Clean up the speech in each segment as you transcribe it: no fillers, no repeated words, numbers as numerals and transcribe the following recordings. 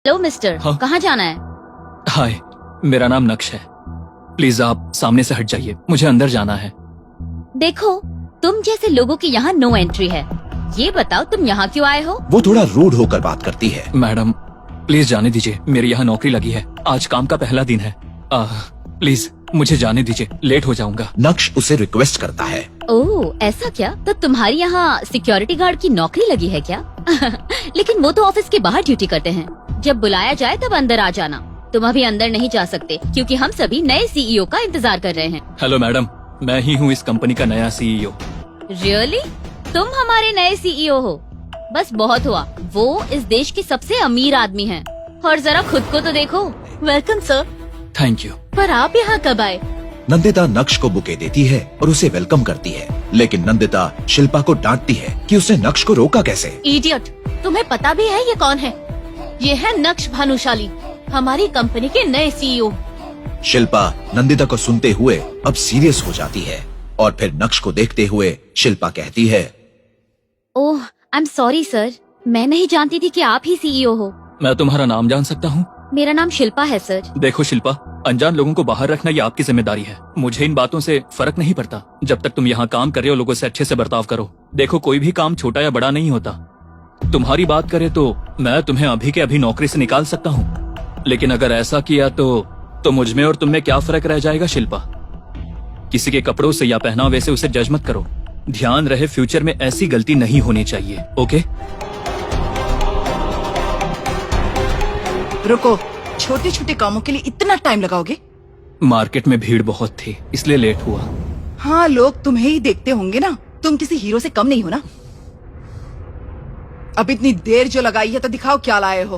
Hello mister, हाँ? कहाँ जाना है? हाय, मेरा नाम नक्श है। प्लीज आप सामने से हट जाइए, मुझे अंदर जाना है। देखो, तुम जैसे लोगों की यहाँ नो एंट्री है। ये बताओ तुम यहाँ क्यों आए हो? वो थोड़ा रूड होकर बात करती है। मैडम प्लीज जाने दीजिए, मेरी यहाँ नौकरी लगी है, आज काम का पहला दिन है। प्लीज मुझे जाने दीजिए, लेट हो जाऊंगा। नक्श उसे रिक्वेस्ट करता है। ओह, ऐसा क्या? तो तुम्हारी यहाँ सिक्योरिटी गार्ड की नौकरी लगी है क्या? लेकिन वो तो ऑफिस के बाहर ड्यूटी करते हैं। जब बुलाया जाए तब अंदर आ जाना। तुम अभी अंदर नहीं जा सकते क्योंकि हम सभी नए सीईओ का इंतजार कर रहे हैं। हेलो मैडम, मैं ही हूँ इस कंपनी का नया सीईओ। रियली? तुम हमारे नए सीईओ हो? बस बहुत हुआ, वो इस देश के सबसे अमीर आदमी हैं। और जरा खुद को तो देखो। Welcome sir. Thank you. पर आप यहाँ कब आए? नंदिता नक्श को बुके देती है और उसे वेलकम करती है, लेकिन नंदिता शिल्पा को डांटती है कि उसने नक्श को रोका कैसे। इडियट, तुम्हें पता भी है ये कौन है? ये है नक्श भानुशाली, हमारी कंपनी के नए सीईओ। शिल्पा नंदिता को सुनते हुए अब सीरियस हो जाती है और फिर नक्श को देखते हुए शिल्पा कहती है, ओह, आई एम सॉरी सर, मैं नहीं जानती थी कि आप ही सीईओ हो। मैं तुम्हारा नाम जान सकता हूँ? मेरा नाम शिल्पा है सर। देखो शिल्पा, अनजान लोगों को बाहर रखना ये आपकी जिम्मेदारी है। मुझे इन बातों से फर्क नहीं पड़ता। जब तक तुम यहाँ काम कर रहे हो, लोगों से अच्छे से बर्ताव करो। देखो, कोई भी काम छोटा या बड़ा नहीं होता। तुम्हारी बात करे तो मैं तुम्हें अभी के अभी नौकरी से निकाल सकता हूँ, लेकिन अगर ऐसा किया तो मुझ में और तुम में क्या फर्क रह जाएगा शिल्पा? किसी के कपड़ों से या पहनावे से उसे जज मत करो। ध्यान रहे, फ्यूचर में ऐसी गलती नहीं होनी चाहिए। ओके? रुको, छोटे छोटे कामों के लिए इतना टाइम लगाओगे? मार्केट में भीड़ बहुत थी, इसलिए लेट हुआ। हाँ, लोग तुम्हें ही देखते होंगे ना, तुम किसी हीरो से कम नहीं हो ना। अब इतनी देर जो लगाई है तो दिखाओ क्या लाए हो।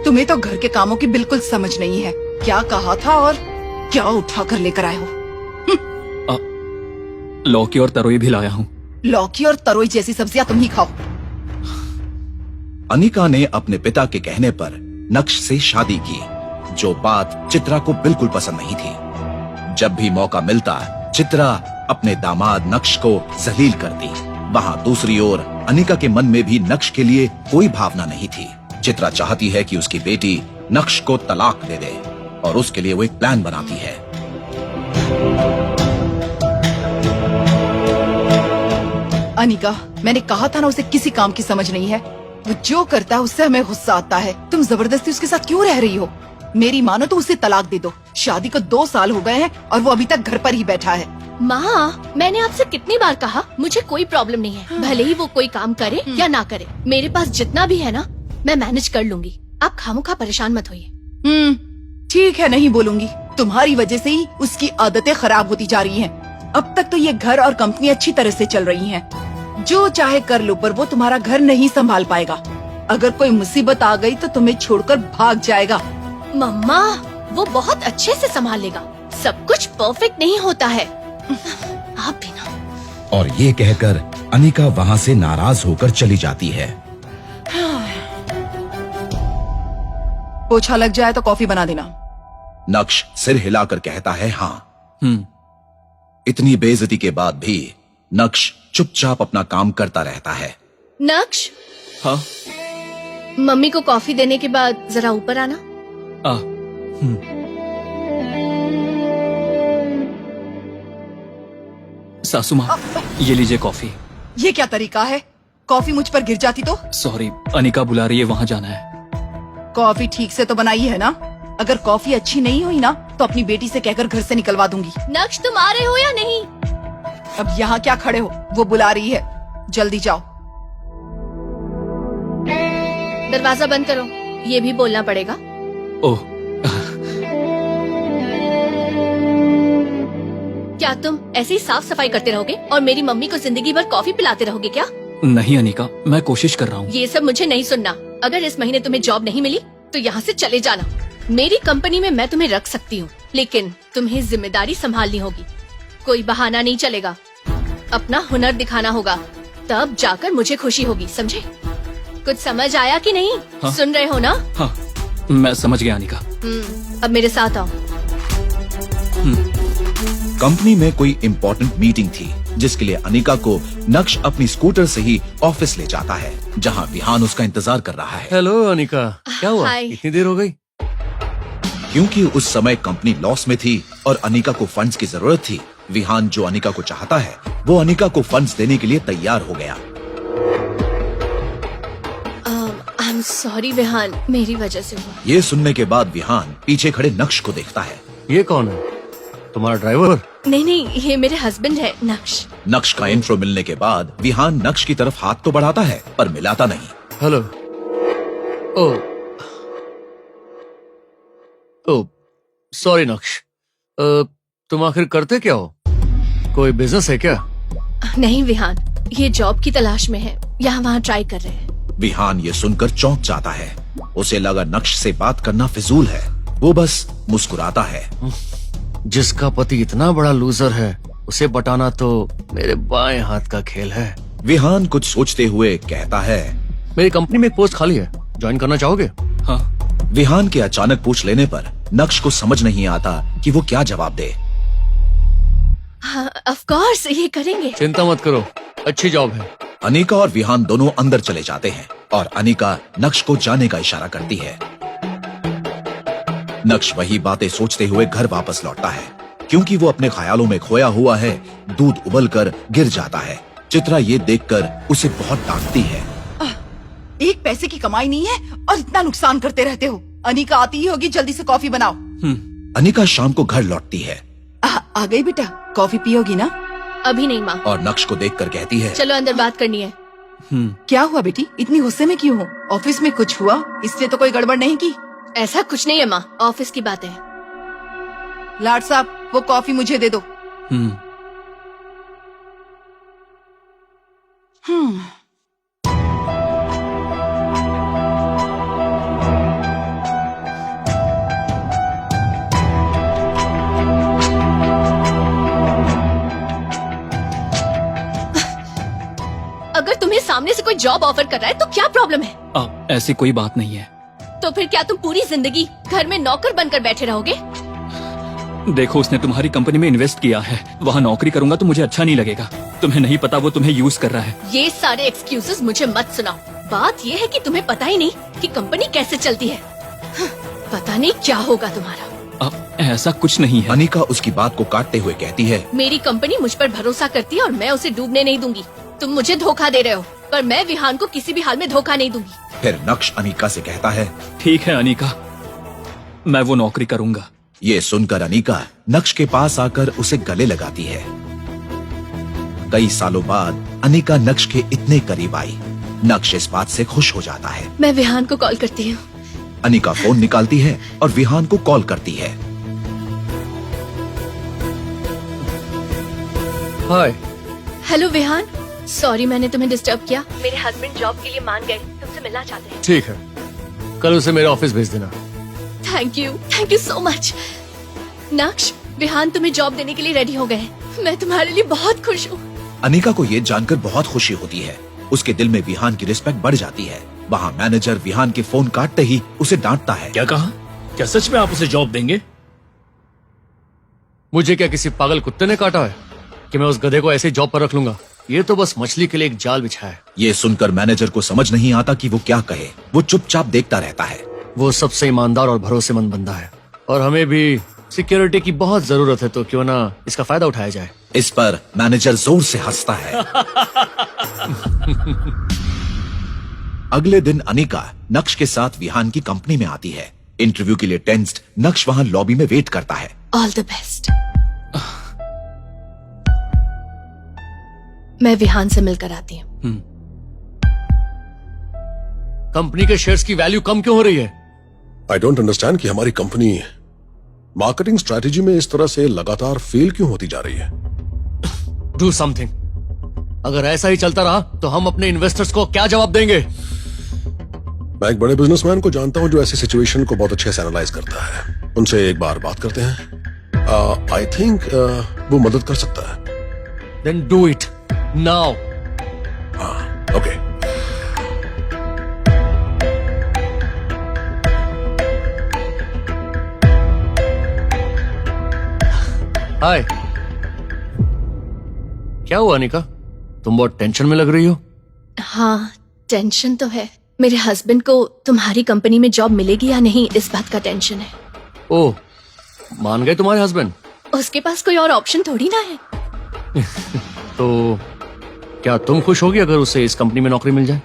तुम्हें तो घर के कामों की बिल्कुल समझ नहीं है। क्या कहा था और क्या उठा कर लेकर आए हो? लौकी और तरोई भी लाया हूँ। लौकी और तरोई जैसी सब्जियां तुम ही खाओ। अनिका ने अपने पिता के कहने पर नक्श से शादी की, जो बात चित्रा को बिल्कुल पसंद नहीं थी। जब भी मौका मिलता, चित्रा अपने दामाद नक्श को जलील करती। वहाँ दूसरी ओर अनिका के मन में भी नक्श के लिए कोई भावना नहीं थी। चित्रा चाहती है कि उसकी बेटी नक्श को तलाक दे दे और उसके लिए वो एक प्लान बनाती है। अनिका, मैंने कहा था ना, उसे किसी काम की समझ नहीं है। वो जो करता है उससे हमें गुस्सा आता है। तुम जबरदस्ती उसके साथ क्यों रह रही हो? मेरी मानो तो उसे तलाक दे दो। शादी को 2 साल हो गए हैं और वो अभी तक घर पर ही बैठा है। माँ, मैंने आपसे कितनी बार कहा, मुझे कोई प्रॉब्लम नहीं है। भले ही वो कोई काम करे या ना करे, मेरे पास जितना भी है ना, मैं मैनेज कर लूंगी। आप खामोखा परेशान मत होइए। ठीक है, नहीं बोलूंगी। तुम्हारी वजह से ही उसकी आदतें खराब होती जा रही हैं। अब तक तो ये घर और कंपनी अच्छी तरह से चल रही हैं। जो चाहे कर लो, पर वो तुम्हारा घर नहीं संभाल पाएगा। अगर कोई मुसीबत आ गई तो तुम्हें छोड़कर भाग जाएगा। मम्मा, वो बहुत अच्छे से संभाल लेगा। सब कुछ परफेक्ट नहीं होता है। आप भी ना। और ये कहकर अनिका वहाँ से नाराज होकर चली जाती है। पोछा लग जाए तो कॉफी बना देना। नक्श सिर हिलाकर कहता है हाँ। हम्म। इतनी बेइज्जती के बाद भी नक्श चुपचाप अपना काम करता रहता है। नक्श, हाँ? मम्मी को कॉफी देने के बाद जरा ऊपर आना। सासू माँ, ये लीजिए कॉफी। ये क्या तरीका है? कॉफी मुझ पर गिर जाती तो? सॉरी, अनिका बुला रही है, वहाँ जाना है। कॉफी ठीक से तो बनाई है ना? अगर कॉफी अच्छी नहीं हुई ना तो अपनी बेटी से कहकर घर से निकलवा दूंगी। नक्श, तुम आ रहे हो या नहीं? अब यहाँ क्या खड़े हो? वो बुला रही है, जल्दी जाओ। दरवाजा बंद करो, ये भी बोलना पड़ेगा। ओह, क्या तुम ऐसी साफ सफाई करते रहोगे और मेरी मम्मी को जिंदगी भर कॉफी पिलाते रहोगे क्या? नहीं अनिका, मैं कोशिश कर रहा हूँ। ये सब मुझे नहीं सुनना। अगर इस महीने तुम्हें जॉब नहीं मिली तो यहाँ से चले जाना। मेरी कंपनी में मैं तुम्हें रख सकती हूँ, लेकिन तुम्हें जिम्मेदारी संभालनी होगी। कोई बहाना नहीं चलेगा। अपना हुनर दिखाना होगा, तब जाकर मुझे खुशी होगी, समझे? कुछ समझ आया कि नहीं? हाँ? सुन रहे हो ना? हाँ, मैं समझ गया अनिका। अब मेरे साथ आओ। कंपनी में कोई इम्पोर्टेंट मीटिंग थी जिसके लिए अनिका को नक्श अपनी स्कूटर से ही ऑफिस ले जाता है, जहाँ विहान उसका इंतजार कर रहा है। हेलो अनिका, क्या हुआ? हाय। इतनी देर हो गई? क्योंकि उस समय कंपनी लॉस में थी और अनिका को फंड्स की जरूरत थी, विहान जो अनिका को चाहता है वो अनिका को फंड्स देने के लिए तैयार हो गया। आई एम सॉरी विहान, मेरी वजह से हुआ। ये सुनने के बाद विहान पीछे खड़े नक्श को देखता है। ये कौन है? तुम्हारा ड्राइवर? नहीं, ये मेरे हस्बैंड है नक्श। नक्श का इंट्रो मिलने के बाद विहान नक्श की तरफ हाथ तो बढ़ाता है पर मिलाता नहीं। हेलो। ओ सॉरी नक्श, तुम आखिर करते क्या हो? कोई बिजनेस है क्या? नहीं विहान, ये जॉब की तलाश में है, यहाँ वहाँ ट्राई कर रहे हैं। विहान ये सुनकर चौंक जाता है। उसे लगा नक्श से बात करना फिजूल है। वो बस मुस्कुराता है। जिसका पति इतना बड़ा लूजर है उसे बटाना तो मेरे बाएं हाथ का खेल है। विहान कुछ सोचते हुए कहता है। मेरी कंपनी में एक पोस्ट खाली है, ज्वाइन करना चाहोगे? हाँ। विहान के अचानक पूछ लेने पर नक्श को समझ नहीं आता कि वो क्या जवाब दे। हाँ, ऑफ कोर्स ये करेंगे। चिंता मत करो, अच्छी जॉब है। अनिका और विहान दोनों अंदर चले जाते हैं और अनिका नक्श को जाने का इशारा करती है। नक्श वही बातें सोचते हुए घर वापस लौटता है। क्योंकि वो अपने ख्यालों में खोया हुआ है, दूध उबलकर गिर जाता है। चित्रा ये देखकर उसे बहुत डांटती है। एक पैसे की कमाई नहीं है और इतना नुकसान करते रहते हो। अनिका आती ही होगी, जल्दी से कॉफी बनाओ। अनिका शाम को घर लौटती है आ गई बेटा, कॉफी पियोगी ना? अभी नहीं माँ, और नक्श को देखकर कहती है। चलो अंदर बात करनी है। क्या हुआ बेटी, इतनी गुस्से में क्यों हो? ऑफिस में कुछ हुआ इसलिए तो कोई गड़बड़ नहीं की? ऐसा कुछ नहीं है माँ, ऑफिस की बात है। लाड साहब, वो कॉफी मुझे दे दो। अगर तुम्हें सामने से कोई जॉब ऑफर कर रहा है तो क्या प्रॉब्लम है? ऐसी कोई बात नहीं है। तो फिर क्या तुम पूरी जिंदगी घर में नौकर बनकर बैठे रहोगे? देखो, उसने तुम्हारी कंपनी में इन्वेस्ट किया है। वहाँ नौकरी करूंगा तो मुझे अच्छा नहीं लगेगा। तुम्हें नहीं पता वो तुम्हें यूज कर रहा है। ये सारे एक्सक्यूजेस मुझे मत सुनाओ। बात ये है कि तुम्हें पता ही नहीं कि कंपनी कैसे चलती है। पता नहीं क्या होगा तुम्हारा। ऐसा कुछ नहीं है। अनिका उसकी बात को काटते हुए कहती है। मेरी कंपनी मुझ पर भरोसा करती है और मैं उसे डूबने नहीं दूंगी। तुम मुझे धोखा दे रहे हो, पर मैं विहान को किसी भी हाल में धोखा नहीं दूंगी। फिर नक्श अनिका से कहता है। ठीक है अनिका, मैं वो नौकरी करूंगा। ये सुनकर अनिका नक्श के पास आकर उसे गले लगाती है। कई सालों बाद अनिका नक्श के इतने करीब आई। नक्श इस बात से खुश हो जाता है। मैं विहान को कॉल करती हूँ। अनिका फोन निकालती है और विहान को कॉल करती है। हाय। हेलो विहान, सॉरी मैंने तुम्हें डिस्टर्ब किया। मेरे हस्बैंड जॉब के लिए मान गए, तुमसे मिलना चाहते हैं। ठीक है, कल उसे मेरे ऑफिस भेज देना। Thank you so much. नक्श, विहान तुम्हें जॉब देने के लिए रेडी हो गए। मैं तुम्हारे लिए बहुत खुश हूँ। अनिका को ये जानकर बहुत खुशी होती है। उसके दिल में विहान की रिस्पेक्ट बढ़ जाती है। वहाँ मैनेजर विहान के फोन काटते ही उसे डांटता है। क्या कहा? क्या सच में आप उसे जॉब देंगे? मुझे क्या किसी पागल कुत्ते ने काटा है कि मैं उस गधे को ऐसे जॉब पर रख लूंगा? ये तो बस मछली के लिए एक जाल बिछाया है। ये सुनकर मैनेजर को समझ नहीं आता कि वो क्या कहे। वो चुपचाप देखता रहता है। वो सबसे ईमानदार और भरोसेमंद बंदा है और हमें भी सिक्योरिटी की बहुत जरूरत है, तो क्यों ना इसका फायदा उठाया जाए। इस पर मैनेजर जोर से हंसता है। अगले दिन अनिका नक्श के साथ विहान की कंपनी में आती है। इंटरव्यू के लिए टेंस्ड नक्श वहाँ लॉबी में वेट करता है। All the best. मैं विहान से मिलकर आती हूँ। कंपनी के शेयर्स की वैल्यू कम क्यों हो रही है? आई डोंट अंडरस्टैंड कि हमारी कंपनी मार्केटिंग स्ट्रेटेजी में इस तरह से लगातार फेल क्यों होती जा रही है। Do something. अगर ऐसा ही चलता रहा तो हम अपने इन्वेस्टर्स को क्या जवाब देंगे? मैं एक बड़े बिजनेसमैन को जानता हूं जो ऐसी सिचुएशन को बहुत अच्छे से एनालाइज करता है। उनसे एक बार बात करते हैं। आई थिंक वो मदद कर सकता है। Then do it now. Okay. Hi. क्या हुआ अनिका, तुम बहुत टेंशन में लग रही हो? हाँ, टेंशन तो है। मेरे हस्बैंड को तुम्हारी कंपनी में जॉब मिलेगी या नहीं, इस बात का टेंशन है। ओह, मान गए तुम्हारे हस्बैंड? उसके पास कोई और ऑप्शन थोड़ी ना है। तो क्या तुम खुश होगी अगर उसे इस कंपनी में नौकरी मिल जाए?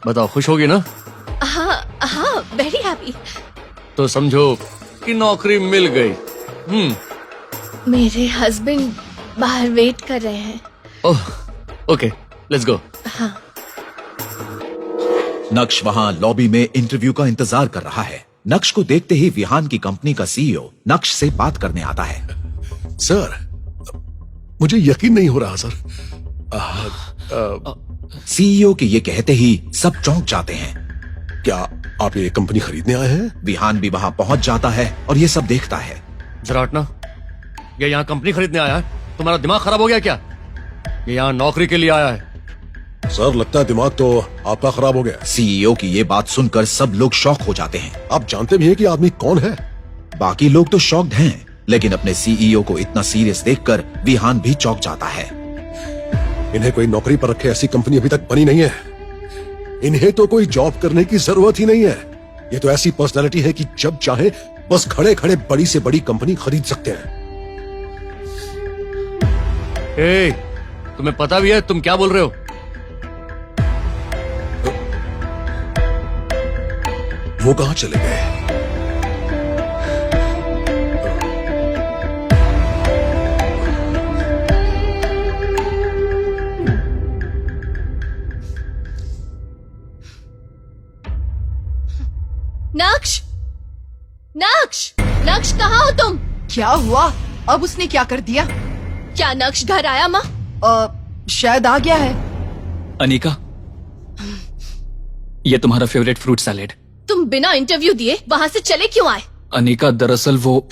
बताओ, खुश होगी ना? हाँ हाँ, वेरी हैप्पी। तो समझो कि नौकरी मिल गई। मेरे हस्बैंड बाहर वेट कर रहे हैं। ओह, ओके, लेट्स गो। हाँ। नक्श वहां लॉबी में इंटरव्यू का इंतजार कर रहा है। नक्श को देखते ही विहान की कंपनी का सीईओ नक्श से बात करने आता है। सर, मुझे यकीन नहीं हो रहा सर। सीईओ के ये कहते ही सब चौंक जाते हैं। क्या आप ये कंपनी खरीदने आए हैं? विहान भी वहां पहुंच जाता है और ये सब देखता है। जरा हटना, ये यहाँ कंपनी खरीदने आया है? तुम्हारा दिमाग खराब हो गया क्या? ये यहाँ नौकरी के लिए आया है। सर, लगता है दिमाग तो आपका खराब हो गया। सीईओ की ये बात सुनकर सब लोग शॉक हो जाते हैं। आप जानते भी हैं कि आदमी कौन है? बाकी लोग तो शॉक्ड हैं, लेकिन अपने सीईओ को इतना सीरियस देखकर विहान भी चौंक जाता है। इन्हें कोई नौकरी पर रखे ऐसी कंपनी अभी तक बनी नहीं है। इन्हें तो कोई जॉब करने की जरूरत ही नहीं है। ये तो ऐसी पर्सनैलिटी है कि जब चाहे बस खड़े खड़े बड़ी से बड़ी कंपनी खरीद सकते हैं। ए, तुम्हें पता भी है तुम क्या बोल रहे हो? वो कहां चले गए? नक्श, नक्श, नक्श, कहाँ हो तुम? क्या हुआ? अब उसने क्या कर दिया? क्या नक्श घर आया माँ? शायद आ गया है। अनिका, ये तुम्हारा फेवरेट फ्रूट सैलेड। तुम बिना इंटरव्यू दिए वहाँ से चले क्यों आए? अनिका, दरअसल वो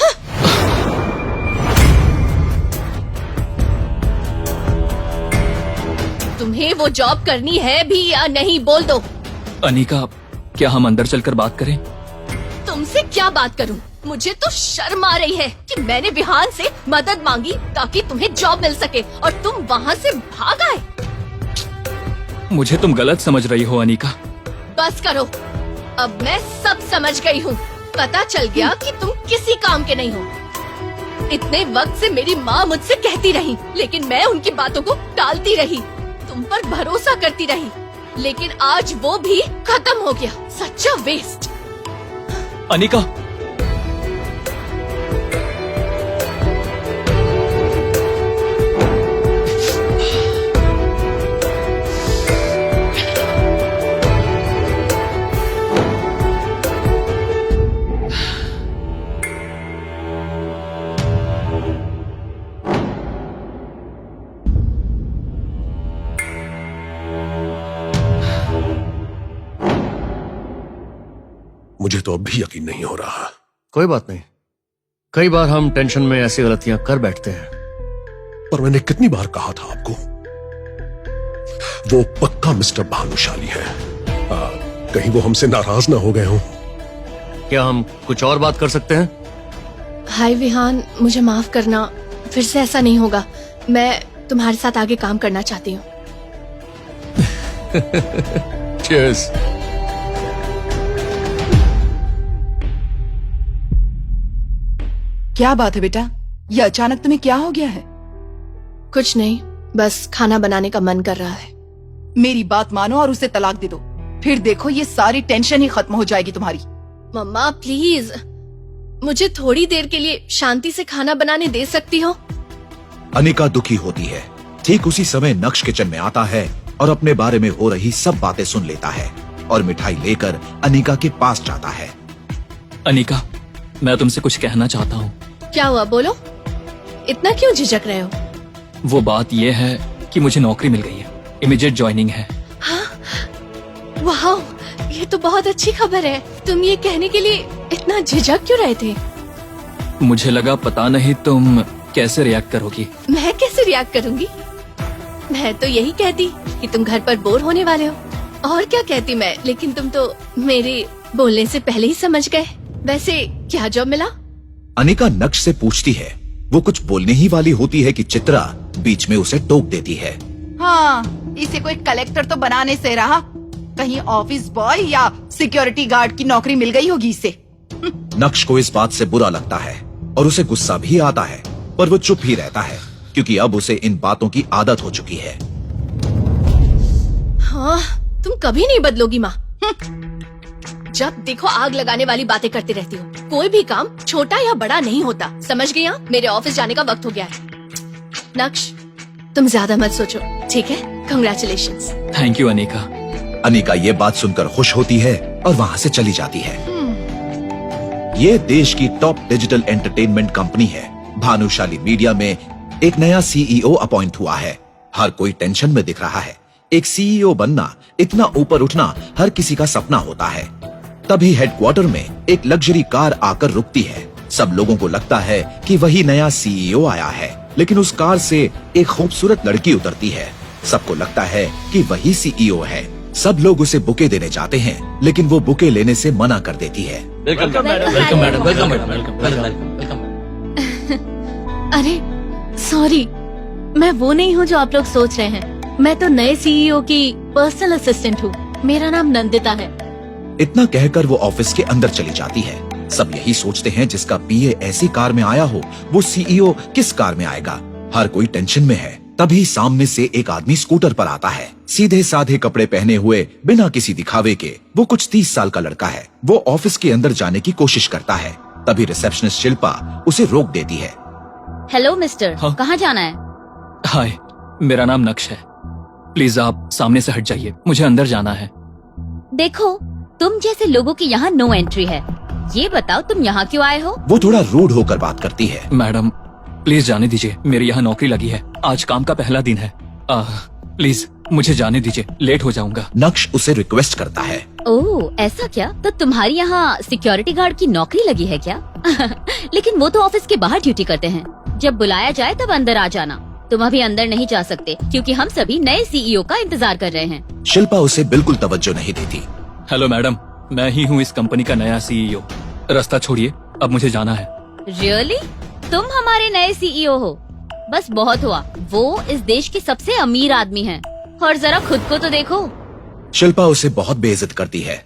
तुम्हें वो जॉब करनी है भी या नहीं, बोल दो। अनिका, क्या हम अंदर चलकर बात करें? तुमसे क्या बात करूं? मुझे तो शर्म आ रही है कि मैंने विहान से मदद मांगी ताकि तुम्हें जॉब मिल सके और तुम वहाँ से भाग आए। मुझे तुम गलत समझ रही हो अनिका। बस करो, अब मैं सब समझ गई हूँ। पता चल गया कि तुम किसी काम के नहीं हो। इतने वक्त से मेरी माँ मुझसे कहती रही, लेकिन मैं उनकी बातों को टालती रही, तुम पर भरोसा करती रही, लेकिन आज वो भी खत्म हो गया। सच्चा वेस्ट। अनिका, मुझे तो अब भी यकीन नहीं हो रहा। कोई बात नहीं, कई बार हम टेंशन में ऐसी गलतियां कर बैठते हैं। पर मैंने कितनी बार कहा था आपको, वो पक्का मिस्टर भानुशाली है। कहीं वो हमसे नाराज ना हो गए हों। क्या हम कुछ और बात कर सकते हैं? हाय विहान, मुझे माफ करना, फिर से ऐसा नहीं होगा। मैं तुम्हारे साथ आगे काम करना चाहती हूँ। Cheers. क्या बात है बेटा, ये अचानक तुम्हें क्या हो गया है? कुछ नहीं, बस खाना बनाने का मन कर रहा है। मेरी बात मानो और उसे तलाक दे दो, फिर देखो ये सारी टेंशन ही खत्म हो जाएगी तुम्हारी। मम्मा प्लीज, मुझे थोड़ी देर के लिए शांति से खाना बनाने दे सकती हो? अनिका दुखी होती है। ठीक उसी समय नक्श किचन में आता है और अपने बारे में हो रही सब बातें सुन लेता है और मिठाई लेकर अनिका के पास जाता है। अनिका, मैं तुमसे कुछ कहना चाहता हूँ। क्या हुआ, बोलो। इतना क्यों झिझक रहे हो? वो बात ये है कि मुझे नौकरी मिल गई है, इमीडिएट ज्वाइनिंग है। वाह, ये तो बहुत अच्छी खबर है। तुम ये कहने के लिए इतना झिझक क्यों रहे थे? मुझे लगा पता नहीं तुम कैसे रिएक्ट करोगी। मैं कैसे रिएक्ट करूंगी? मैं तो यही कहती कि तुम घर पर बोर होने वाले हो, और क्या कहती मैं, लेकिन तुम तो मेरे बोलने से पहले ही समझ गए। वैसे क्या जॉब मिला? अनिका नक्श से पूछती है, वो कुछ बोलने ही वाली होती है कि चित्रा बीच में उसे टोक देती है। हाँ, इसे कोई कलेक्टर तो बनाने से रहा, कहीं ऑफिस बॉय या सिक्योरिटी गार्ड की नौकरी मिल गई होगी इसे। नक्श को इस बात से बुरा लगता है और उसे गुस्सा भी आता है, पर वो चुप ही रहता है क्योंकि अब उसे इन बातों की आदत हो चुकी है। हाँ, तुम कभी नहीं बदलोगी माँ। जब देखो आग लगाने वाली बातें करती रहती हो। कोई भी काम छोटा या बड़ा नहीं होता, समझ गई? मेरे ऑफिस जाने का वक्त हो गया है। नक्श, तुम ज्यादा मत सोचो, ठीक है? Congratulations. Thank you Anika. Anika ये बात सुनकर खुश होती है और वहाँ से चली जाती है। ये देश की टॉप डिजिटल एंटरटेनमेंट कंपनी है। भानुशाली मीडिया में एक नया सीईओ अपॉइंट हुआ है। हर कोई टेंशन में दिख रहा है। एक सीईओ बनना, इतना ऊपर उठना हर किसी का सपना होता है। तभी हेडक्वार्टर में एक लग्जरी कार आकर रुकती है। सब लोगों को लगता है कि वही नया सीईओ आया है, लेकिन उस कार से एक खूबसूरत लड़की उतरती है। सबको लगता है कि वही सीईओ है। सब लोग उसे बुके देने जाते हैं, लेकिन वो बुके लेने से मना कर देती है। Welcome madam, welcome madam, welcome madam, welcome. अरे सॉरी, मैं वो नहीं हूँ जो आप लोग सोच रहे हैं। मैं तो नए सीईओ की पर्सनल असिस्टेंट हूँ। मेरा नाम नंदिता है। इतना कहकर वो ऑफिस के अंदर चली जाती है। सब यही सोचते हैं जिसका पीए ऐसी कार में आया हो, वो सीईओ किस कार में आएगा। हर कोई टेंशन में है। तभी सामने से एक आदमी स्कूटर पर आता है। सीधे साधे कपड़े पहने हुए, बिना किसी दिखावे के। वो कुछ 30 साल का लड़का है। वो ऑफिस के अंदर जाने की कोशिश करता है। तभी रिसेप्शनिस्ट शिल्पा उसे रोक देती है। हेलो मिस्टर, हाँ? कहाँ जाना है? हाय, मेरा नाम नक्श है। प्लीज आप सामने से हट जाइए, मुझे अंदर जाना है। देखो, तुम जैसे लोगों की यहाँ नो एंट्री है। ये बताओ तुम यहाँ क्यों आए हो? वो थोड़ा रूड होकर बात करती है। मैडम प्लीज जाने दीजिए, मेरी यहाँ नौकरी लगी है। आज काम का पहला दिन है। प्लीज मुझे जाने दीजिए, लेट हो जाऊंगा। नक्श उसे रिक्वेस्ट करता है। ओह, ऐसा क्या? तो तुम्हारी यहाँ सिक्योरिटी गार्ड की नौकरी लगी है क्या? लेकिन वो तो ऑफिस के बाहर ड्यूटी करते हैं। जब बुलाया जाए तब अंदर आ जाना। तुम अभी अंदर नहीं जा सकते क्योंकि हम सभी नए सीईओ का इंतजार कर रहे हैं। शिल्पा उसे बिल्कुल तवज्जो नहीं देती। हेलो मैडम, मैं ही हूँ इस कंपनी का नया सीईओ। रास्ता छोड़िए, अब मुझे जाना है। रियली? तुम हमारे नए सीईओ हो? बस बहुत हुआ। वो इस देश के सबसे अमीर आदमी हैं। और जरा खुद को तो देखो। शिल्पा उसे बहुत बेइज्जत करती है।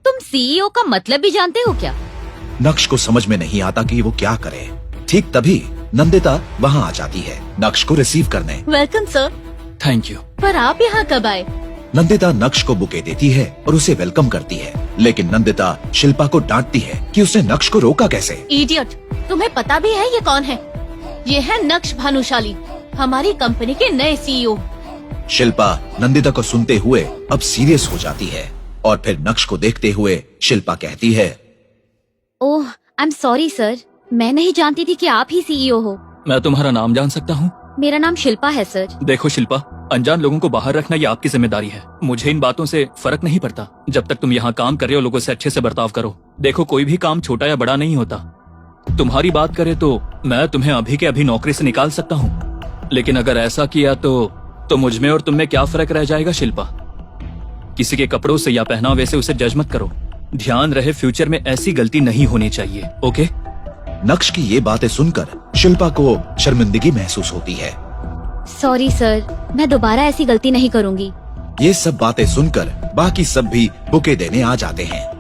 तुम सीईओ का मतलब भी जानते हो क्या? नक्श को समझ में नहीं आता कि वो क्या करे। ठीक तभी नंदिता वहाँ आ जाती है नक्श को रिसीव करने। Welcome sir. Thank you. पर आप यहाँ कब आए? नंदिता नक्श को बुके देती है और उसे वेलकम करती है, लेकिन नंदिता शिल्पा को डांटती है कि उसने नक्श को रोका कैसे। इडियट, तुम्हें पता भी है ये कौन है? ये है नक्श भानुशाली, हमारी कंपनी के नए सीईओ। शिल्पा नंदिता को सुनते हुए अब सीरियस हो जाती है और फिर नक्श को देखते हुए शिल्पा कहती है, ओह, आई एम सॉरी सर। मैं नहीं जानती थी कि आप ही सीईओ हो। मैं तुम्हारा नाम जान सकता हूँ? मेरा नाम शिल्पा है सर। देखो शिल्पा, अनजान लोगों को बाहर रखना ये आपकी जिम्मेदारी है। मुझे इन बातों से फर्क नहीं पड़ता। जब तक तुम यहाँ काम कर रहे हो, लोगों से अच्छे से बर्ताव करो। देखो, कोई भी काम छोटा या बड़ा नहीं होता। तुम्हारी बात करें तो मैं तुम्हें अभी के अभी नौकरी से निकाल सकता हूँ, लेकिन अगर ऐसा किया तो मुझ में और तुम में क्या फर्क रह जाएगा शिल्पा? किसी के कपड़ों से या पहनावे से उसे जज मत करो। ध्यान रहे, फ्यूचर में ऐसी गलती नहीं होनी चाहिए। ओके? नक्श की ये बातें सुनकर शिल्पा को शर्मिंदगी महसूस होती है। सॉरी सर, मैं दोबारा ऐसी गलती नहीं करूंगी। ये सब बातें सुनकर बाकी सब भी बुके देने आ जाते हैं।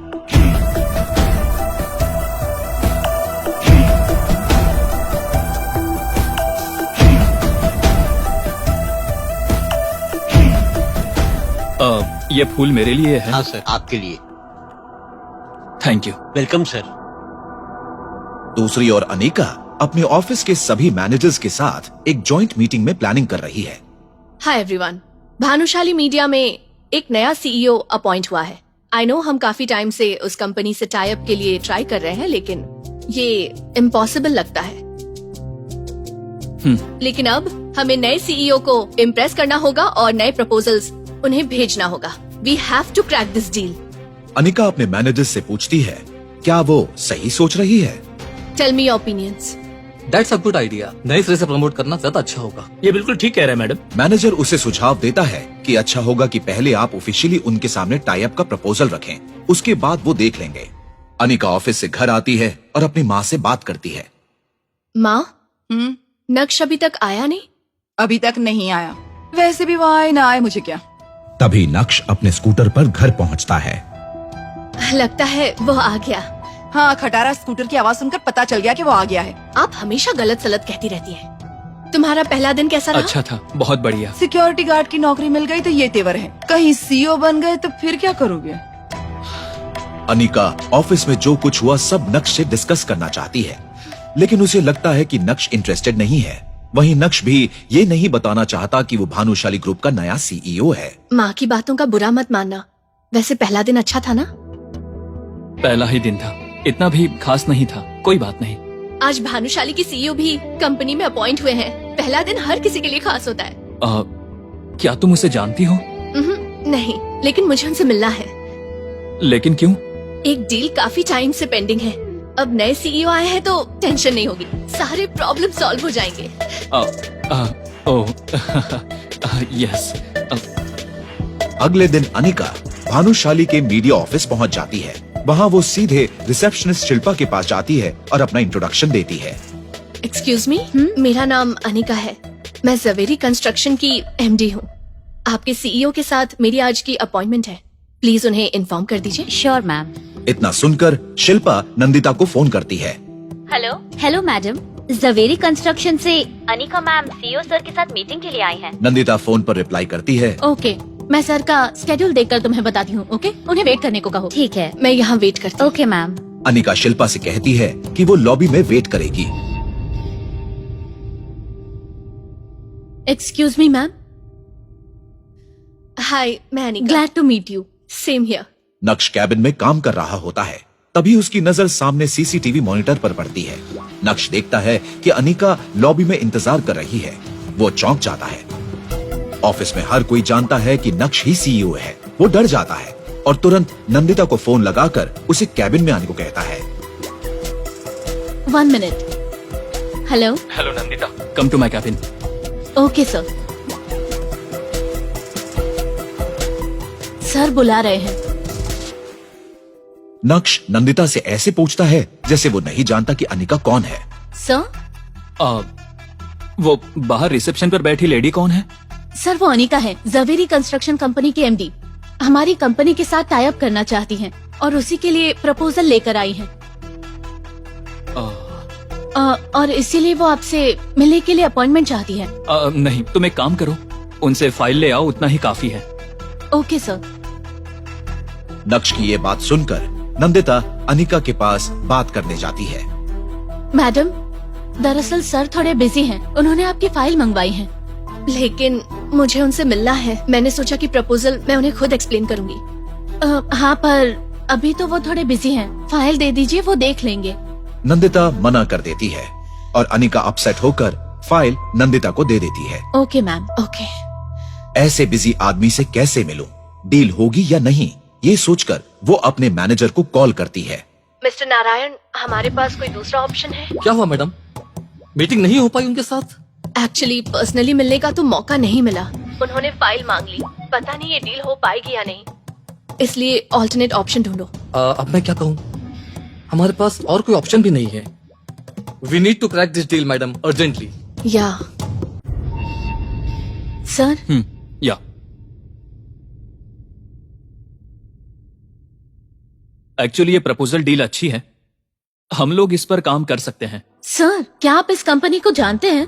ये फूल मेरे लिए है। हाँ सर, आपके लिए। Thank you. Welcome sir. दूसरी ओर अनिका अपने ऑफिस के सभी मैनेजर्स के साथ एक जॉइंट मीटिंग में प्लानिंग कर रही है। हाय एवरीवन, भानुशाली मीडिया में एक नया सीईओ अपॉइंट हुआ है। आई नो हम काफी टाइम से उस कंपनी से टाई अप के लिए ट्राई कर रहे हैं, लेकिन ये इम्पॉसिबल लगता है। लेकिन अब हमें नए सीईओ को इम्प्रेस करना होगा और नए प्रपोजल्स उन्हें भेजना होगा। We have to crack this deal. Anika अपने मैनेजर्स से पूछती है, क्या वो सही सोच रही है? Tell me your opinions. That's a good idea. नए सिरे से प्रमोट करना ज्यादा अच्छा होगा। ये बिल्कुल ठीक कह रहे हैं मैडम। मैनेजर उसे सुझाव देता है कि अच्छा होगा कि पहले आप ऑफिशियली उनके सामने टाई अप का प्रपोजल रखें, उसके बाद वो देख लेंगे। अनिका ऑफिस से घर आती है और अपनी माँ से बात करती है। माँ, नक्श अभी तक आया नहीं? अभी तक नहीं आया। वैसे भी वो आए ना आए मुझे क्या। तभी नक्श अपने स्कूटर पर घर पहुंचता है। लगता है वो आ गया। हाँ, खटारा स्कूटर की आवाज सुनकर पता चल गया कि वो आ गया है। आप हमेशा गलत सलत कहती रहती हैं। तुम्हारा पहला दिन कैसा रहा? अच्छा था, बहुत बढ़िया। सिक्योरिटी गार्ड की नौकरी मिल गई तो ये तेवर है, कहीं सीईओ बन गए तो फिर क्या करोगे? अनिका ऑफिस में जो कुछ हुआ सब नक्श से डिस्कस करना चाहती है, लेकिन उसे लगता है कि नक्श इंटरेस्टेड नहीं है। वहीं नक्श भी ये नहीं बताना चाहता कि वो भानुशाली ग्रुप का नया सीईओ है। माँ की बातों का बुरा मत मानना। वैसे पहला दिन अच्छा था ना? पहला ही दिन था, इतना भी खास नहीं था। कोई बात नहीं। आज भानुशाली की सीईओ भी कंपनी में अपॉइंट हुए हैं। पहला दिन हर किसी के लिए खास होता है। क्या तुम उसे जानती हो? नहीं, लेकिन मुझे उनसे मिलना है। लेकिन क्यों? एक डील काफी टाइम से पेंडिंग है। अब नए सीईओ आए हैं तो टेंशन नहीं होगी, सारे प्रॉब्लम सॉल्व हो जाएंगे। यस। अगले दिन अनिका भानुशाली के मीडिया ऑफिस पहुंच जाती है। वहां वो सीधे रिसेप्शनिस्ट शिल्पा के पास जाती है और अपना इंट्रोडक्शन देती है। एक्सक्यूज मी, मेरा नाम अनिका है। मैं जवेरी कंस्ट्रक्शन की एमडी हूँ। आपके सीईओ के साथ मेरी आज की अपॉइंटमेंट है। प्लीज उन्हें इन्फॉर्म कर दीजिए। Sure ma'am. इतना सुनकर शिल्पा नंदिता को फोन करती है। हेलो मैडम, जवेरी कंस्ट्रक्शन से अनिका मैम सीईओ सर के साथ मीटिंग के लिए आई हैं। नंदिता फोन पर रिप्लाई करती है। ओके, मैं सर का स्केड्यूल देखकर तुम्हें बताती हूँ। ओके, उन्हें वेट करने को कहो। ठीक है। मैं यहाँ वेट करती हूँ। Okay ma'am. अनिका शिल्पा से कहती है कि वो लॉबी में वेट करेगी। Excuse me ma'am. हाय, मैं Anika. Glad to meet you. Same here. Naksh cabin में काम कर रहा होता है। तभी उसकी नजर सामने सीसीटीवी मॉनिटर पर पड़ती है। नक्श देखता है कि अनिका लॉबी में इंतजार कर रही है। वो चौंक जाता है। ऑफिस में हर कोई जानता है कि नक्श ही सीईओ है। वो डर जाता है और तुरंत नंदिता को फोन लगाकर उसे कैबिन में आने को कहता है। 1 minute. Hello Nandita, come to my cabin. Okay sir. Sir बुला रहे हैं। नक्श नंदिता से ऐसे पूछता है जैसे वो नहीं जानता कि अनिका कौन है। सर? वो बाहर रिसेप्शन पर बैठी लेडी कौन है? सर, वो अनिका है, जवेरी कंस्ट्रक्शन कंपनी की एमडी। हमारी कंपनी के साथ टाई अप करना चाहती हैं और उसी के लिए प्रपोजल लेकर आई हैं। और इसीलिए वो आपसे मिलने के लिए अपॉइंटमेंट चाहती है। नहीं, तुम एक काम करो, उनसे फाइल ले आओ, उतना ही काफी है। Okay sir. नक्श की ये बात सुनकर नंदिता अनिका के पास बात करने जाती है। मैडम, दरअसल सर थोड़े बिजी हैं। उन्होंने आपकी फाइल मंगवाई है, लेकिन मुझे उनसे मिलना है। मैंने सोचा कि प्रपोजल मैं उन्हें खुद एक्सप्लेन करूंगी। हाँ, पर अभी तो वो थोड़े बिजी हैं। फाइल दे दीजिए, वो देख लेंगे। नंदिता मना कर देती है और अनिका अपसेट होकर फाइल नंदिता को दे देती है। Okay ma'am. ओके। ऐसे बिजी आदमी से कैसे मिलूं? डील होगी या नहीं, ये सोचकर वो अपने मैनेजर को कॉल करती है। मिस्टर नारायण, हमारे पास कोई दूसरा ऑप्शन है? क्या हुआ मैडम? मीटिंग नहीं हो पाई उनके साथ? एक्चुअली पर्सनली मिलने का तो मौका नहीं मिला। उन्होंने फाइल मांग ली। पता नहीं ये डील हो पाएगी या नहीं, इसलिए ऑल्टरनेट ऑप्शन ढूंढो। अब मैं क्या कहूँ? हमारे पास और कोई ऑप्शन भी नहीं है। We need to crack this deal madam, urgently. या सर? या एक्चुअली ये प्रपोजल डील अच्छी है, हम लोग इस पर काम कर सकते हैं। सर, क्या आप इस कंपनी को जानते हैं?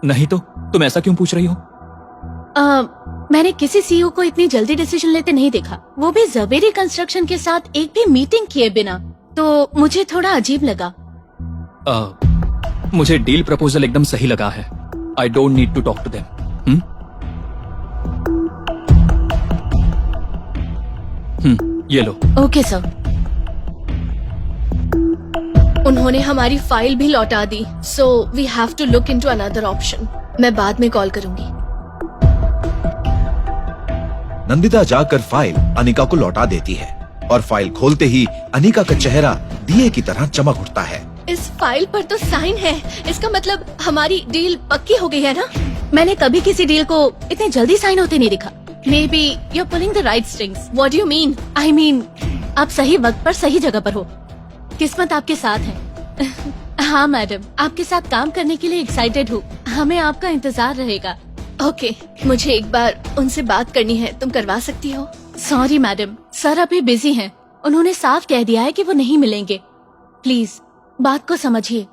नहीं तो तुम ऐसा क्यों पूछ रही हो? मैंने किसी सीईओ को इतनी जल्दी डिसीजन लेते नहीं देखा, वो भी जवेरी कंस्ट्रक्शन के साथ एक भी मीटिंग किए बिना। तो मुझे थोड़ा अजीब लगा। मुझे डील प्रपोजल एकदम सही लगा है। I don't need to talk to them. ये लो। Okay sir. उन्होंने हमारी फाइल भी लौटा दी, so we have to look into another option. मैं बाद में कॉल करूंगी। नंदिता जाकर फाइल अनिका को लौटा देती है और फाइल खोलते ही अनिका का चेहरा दिए की तरह चमक उठता है। इस फाइल पर तो साइन है, इसका मतलब हमारी डील पक्की हो गई है ना? मैंने कभी किसी डील को इतने जल्दी साइन होते नहीं देखा। Maybe you are pulling the right strings. What do you mean? I mean आप सही वक्त पर सही जगह पर हो। किस्मत आपके साथ है। हाँ मैडम, आपके साथ काम करने के लिए एक्साइटेड हूँ। हमें आपका इंतजार रहेगा। ओके, मुझे एक बार उनसे बात करनी है, तुम करवा सकती हो? सॉरी मैडम, सर अभी बिजी हैं। उन्होंने साफ कह दिया है कि वो नहीं मिलेंगे। प्लीज बात को समझिए।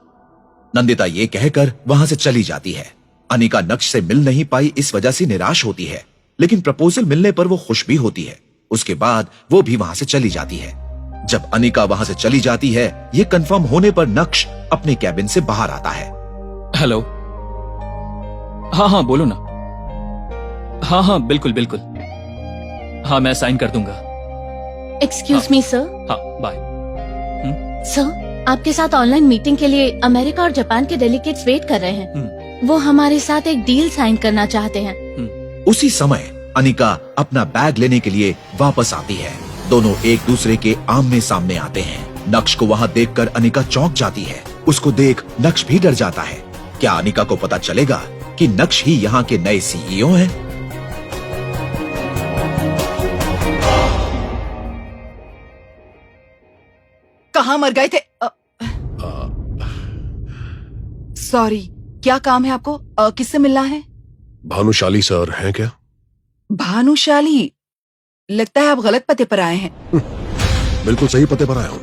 नंदिता ये कहकर वहां से चली जाती है। अनिका नक्श से मिल नहीं पाई इस वजह से निराश होती है, लेकिन प्रपोजल मिलने पर वो खुश भी होती है। उसके बाद वो भी वहां से चली जाती है। जब अनिका वहां से चली जाती है, ये कंफर्म होने पर नक्श अपने कैबिन से बाहर आता है। हेलो। हाँ हाँ बोलो ना। हाँ हाँ बिल्कुल बिल्कुल। हाँ मैं साइन कर दूंगा। Excuse me sir. हाँ बाय। सर, आपके साथ ऑनलाइन मीटिंग के लिए अमेरिका और जापान के डेलीगेट्स वेट कर रहे हैं। वो हमारे साथ एक डील साइन करना चाहते हैं। उसी समय अनिका अपना बैग लेने के लिए वापस आती है। दोनों एक दूसरे के आमने सामने आते हैं। नक्श को वहां देखकर अनिका चौंक जाती है। उसको देख नक्श भी डर जाता है। क्या अनिका को पता चलेगा कि नक्श ही यहाँ के नए सीईओ हैं? कहाँ मर गए थे? सॉरी, क्या काम है आपको? किससे मिलना है? भानुशाली सर हैं क्या? भानुशाली? लगता है आप गलत पते पर आए हैं। बिल्कुल सही पते पर आया हूँ।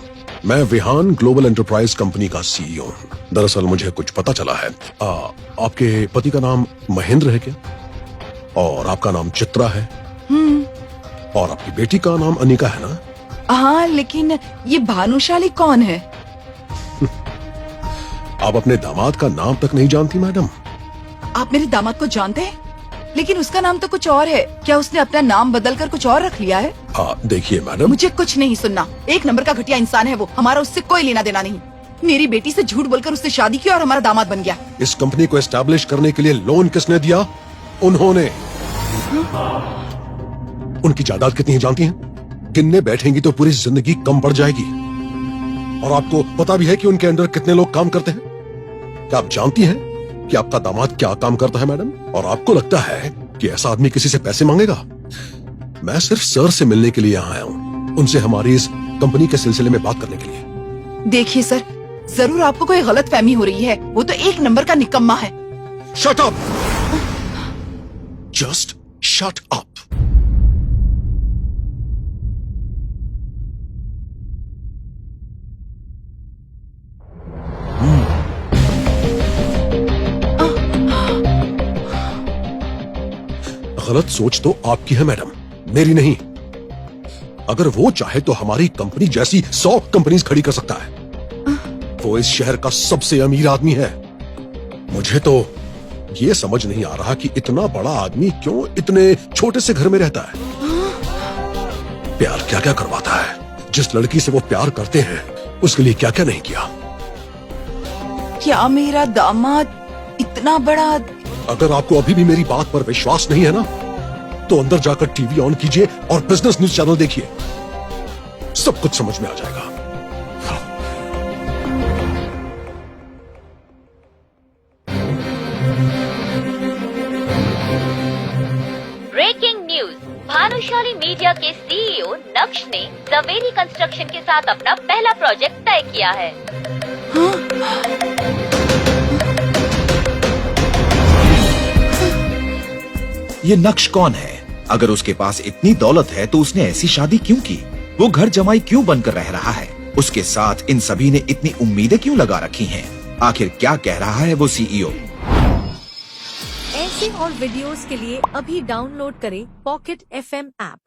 मैं विहान ग्लोबल एंटरप्राइज कंपनी का सीईओ हूँ। दरअसल मुझे कुछ पता चला है। आपके पति का नाम महेंद्र है क्या? और आपका नाम चित्रा है? और आपकी बेटी का नाम अनिका है ना? हाँ, लेकिन ये भानुशाली कौन है? आप अपने दामाद का नाम तक नहीं जानती मैडम? आप मेरे दामाद को जानते हैं, लेकिन उसका नाम तो कुछ और है। क्या उसने अपना नाम बदलकर कुछ और रख लिया है? देखिए मैडम, मुझे कुछ नहीं सुनना। एक नंबर का घटिया इंसान है वो। हमारा उससे कोई लेना देना नहीं। मेरी बेटी से झूठ बोलकर उससे शादी की और हमारा दामाद बन गया। इस कंपनी को एस्टैब्लिश करने के लिए लोन किसने दिया? उन्होंने। उनकी जायदाद कितनी है जानती हैं? गिनने बैठेंगी तो पूरी जिंदगी कम पड़ जाएगी। और आपको पता भी है कि उनके अंडर कितने लोग काम करते हैं? क्या आप जानती हैं कि आपका दामाद क्या काम करता है मैडम? और आपको लगता है कि ऐसा आदमी किसी से पैसे मांगेगा? मैं सिर्फ सर से मिलने के लिए यहाँ आया हूँ, उनसे हमारी इस कंपनी के सिलसिले में बात करने के लिए। देखिए सर, जरूर आपको कोई गलत फहमी हो रही है। वो तो एक नंबर का निकम्मा है। Shut up! Just shut up! गलत सोच तो आपकी है मैडम, मेरी नहीं। अगर वो चाहे तो हमारी कंपनी जैसी 100 कंपनीज खड़ी कर सकता है। वो इस शहर का सबसे अमीर आदमी है। मुझे तो ये समझ नहीं आ रहा कि इतना बड़ा आदमी क्यों इतने छोटे से घर में रहता है। प्यार क्या क्या करवाता है। जिस लड़की से वो प्यार करते हैं उसके लिए क्या क्या नहीं किया। क्या मेरा दामाद इतना बड़ा? अगर आपको अभी भी मेरी बात पर विश्वास नहीं है ना, तो अंदर जाकर टीवी ऑन कीजिए और बिजनेस न्यूज चैनल देखिए। सब कुछ समझ में आ जाएगा। Breaking news. भानुशाली मीडिया के सीईओ नक्श ने जवेरी कंस्ट्रक्शन के साथ अपना पहला प्रोजेक्ट तय किया है। ये नक्श कौन है? अगर उसके पास इतनी दौलत है तो उसने ऐसी शादी क्यों की? वो घर जमाई क्यों बनकर रह रहा है? उसके साथ इन सभी ने इतनी उम्मीदें क्यों लगा रखी हैं? आखिर क्या कह रहा है वो सीईओ? ऐसे और वीडियोस के लिए अभी डाउनलोड करें पॉकेट FM ऐप।